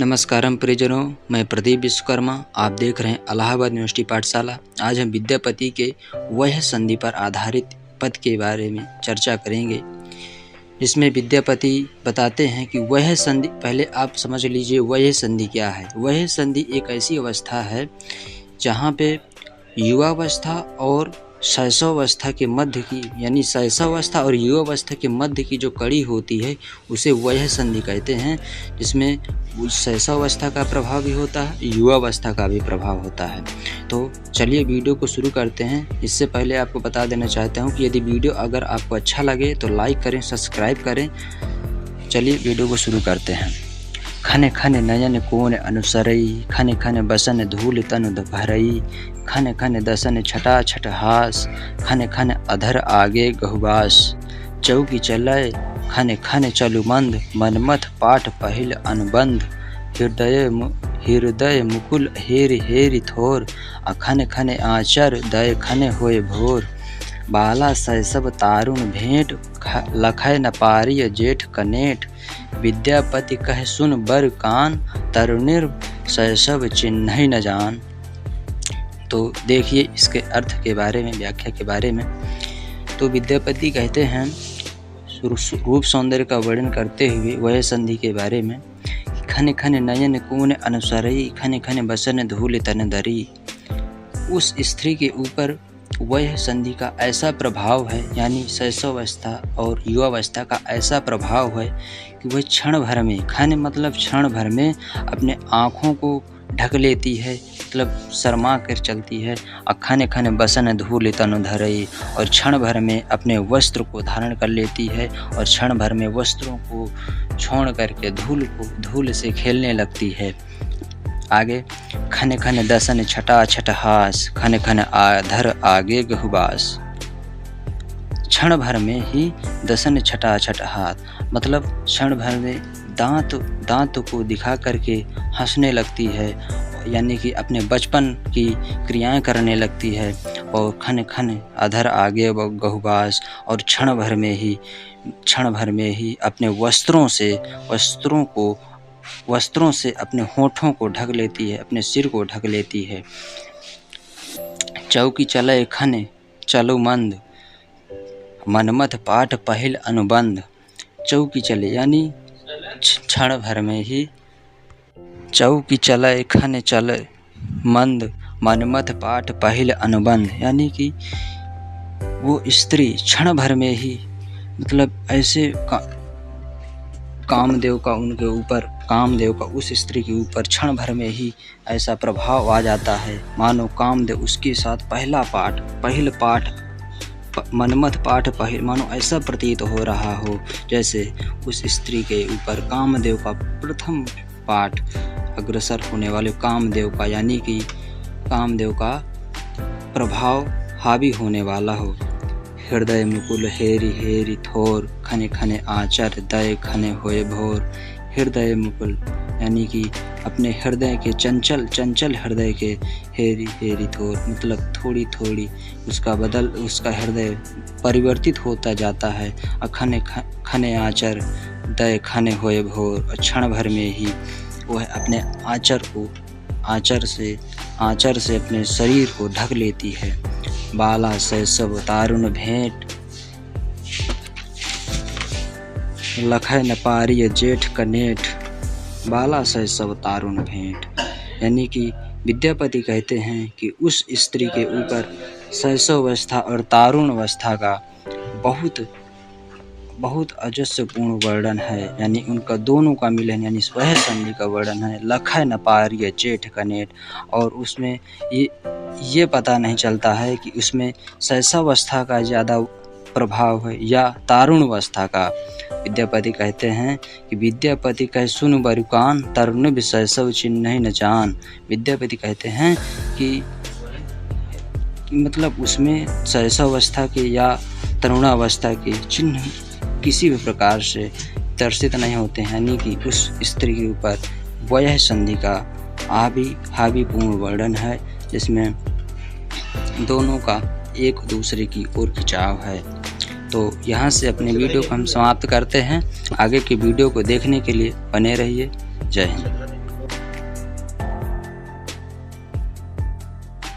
नमस्कारम परिजनों, मैं प्रदीप विश्वकर्मा। आप देख रहे हैं इलाहाबाद यूनिवर्सिटी पाठशाला। आज हम विद्यापति के वह संधि पर आधारित पद के बारे में चर्चा करेंगे, जिसमें विद्यापति बताते हैं कि वह संधि, पहले आप समझ लीजिए वह संधि क्या है। वह संधि एक ऐसी अवस्था है जहाँ पे युवावस्था और शैशवावस्था के मध्य की, यानी शैशवावस्था और युवावस्था के मध्य की जो कड़ी होती है उसे वह संधि कहते हैं, जिसमें शैशवावस्था का प्रभाव भी होता है, युवावस्था का भी प्रभाव होता है। तो चलिए वीडियो को शुरू करते हैं। इससे पहले आपको बता देना चाहता हूं कि यदि वीडियो अगर आपको अच्छा लगे तो लाइक करें, सब्सक्राइब करें। चलिए वीडियो को शुरू करते हैं। खने खने नयन कोन अनुसरई, खने खने बसन धूल तनु भरई, खने खने दसन छटा छट हास, खने खने अधर आगे गहुबास, चौकी चलय खने खने चलु मंद, मनमथ पाठ पहिल अनुबंध, हृदय मुकुल हेरि हेरि थोर, अखने खने आचर दय खने होय भोर, बाला शैशव तारुण भेंट, लखय न पारिय जेठ कनेठ, विद्यापति कह सुन बर कान, तरुणिर शैशव चिन्ह न जान। तो देखिए इसके अर्थ के बारे में, व्याख्या के बारे में। तो विद्यापति कहते हैं रूप सौंदर्य का वर्णन करते हुए वह संधि के बारे में, खने खने नयन कोन अनुसरई, खने खने बसन धूल तन धरी। उस स्त्री के ऊपर वह संधि का ऐसा प्रभाव है, यानी शैशवावस्था और युवावस्था का ऐसा प्रभाव है कि वह क्षण भर में, खने मतलब क्षण भर में अपने आँखों को ढक लेती है, मतलब शर्मा कर चलती है। खने खने बसन धूल तनु धरई, और क्षण भर में अपने वस्त्र को धारण कर लेती है और क्षण भर में वस्त्रों को छोड़ करके धूल से खेलने लगती है। आगे, खने खने दसन छटा छट हास, खने खने आधर आगे गहुबास। क्षण भर में ही दसन छटा छट हाथ, मतलब क्षण भर में दांत को दिखा करके हंसने लगती है, यानी कि अपने बचपन की क्रियाएं करने लगती है। और खने खने अधर आगे गहुबास, और क्षण भर में ही अपने वस्त्रों से अपने होठों को ढक लेती है, अपने सिर को ढक लेती है। चौकी चले खने चलो मंद, मनमथ पाठ पहिल अनुबंध। चौकी चले यानी क्षण भर में ही, चौकी चले खने चले मंद, मनमथ पाठ पहिल अनुबंध, यानी कि वो स्त्री क्षण भर में ही, मतलब ऐसे कामदेव का उस स्त्री के ऊपर क्षण भर में ही ऐसा प्रभाव आ जाता है, मानो कामदेव उसके साथ पहिल पाठ मनमथ पाठ पहिल, मानो ऐसा प्रतीत हो रहा हो जैसे उस स्त्री के ऊपर कामदेव का प्रथम पाठ अग्रसर होने वाले कामदेव का, यानी कि कामदेव का प्रभाव हावी होने वाला हो। हृदय मुकुल हेरि हेरि थोर, खने खने आचर दय खने होए भोर। हृदय मुकुल यानी कि अपने हृदय के चंचल हृदय के हेरि हेरि थोर, मतलब थोड़ी थोड़ी उसका हृदय परिवर्तित होता जाता है। खने खने आचर दय खने होए भोर, और क्षण भर में ही वह अपने आचर से अपने शरीर को ढक लेती है। बाला शैशव तारुण भेंट, लखय न पारिय जेठ कनेठ। बाला शैशव तारुण भेंट, यानी कि विद्यापति कहते हैं कि उस स्त्री के ऊपर शैशवावस्था और तारुण अवस्था का बहुत अजस्यपूर्ण वर्णन है, यानी उनका दोनों का मिलन, यानी वह संधि का वर्णन है। लखय न पारिय जेठ कनेठ, और उसमें ये पता नहीं चलता है कि उसमें शैशवावस्था का ज़्यादा प्रभाव है या तारुण अवस्था का। विद्यापति कहते हैं कि विद्यापति कह सुन बरुकान, तरुण शैशव चिन्ह न जान। विद्यापति कहते हैं कि मतलब उसमें शैशवावस्था के या तरुणावस्था के चिन्ह किसी भी प्रकार से दर्शित नहीं होते हैं, यानी कि उस स्त्री के ऊपर वह संधि का हावीपूर्ण वर्णन है, जिसमें दोनों का एक दूसरे की ओर खिंचाव है। तो यहाँ से अपने वीडियो को हम समाप्त करते हैं। आगे के वीडियो को देखने के लिए बने रहिए। जय हिंद।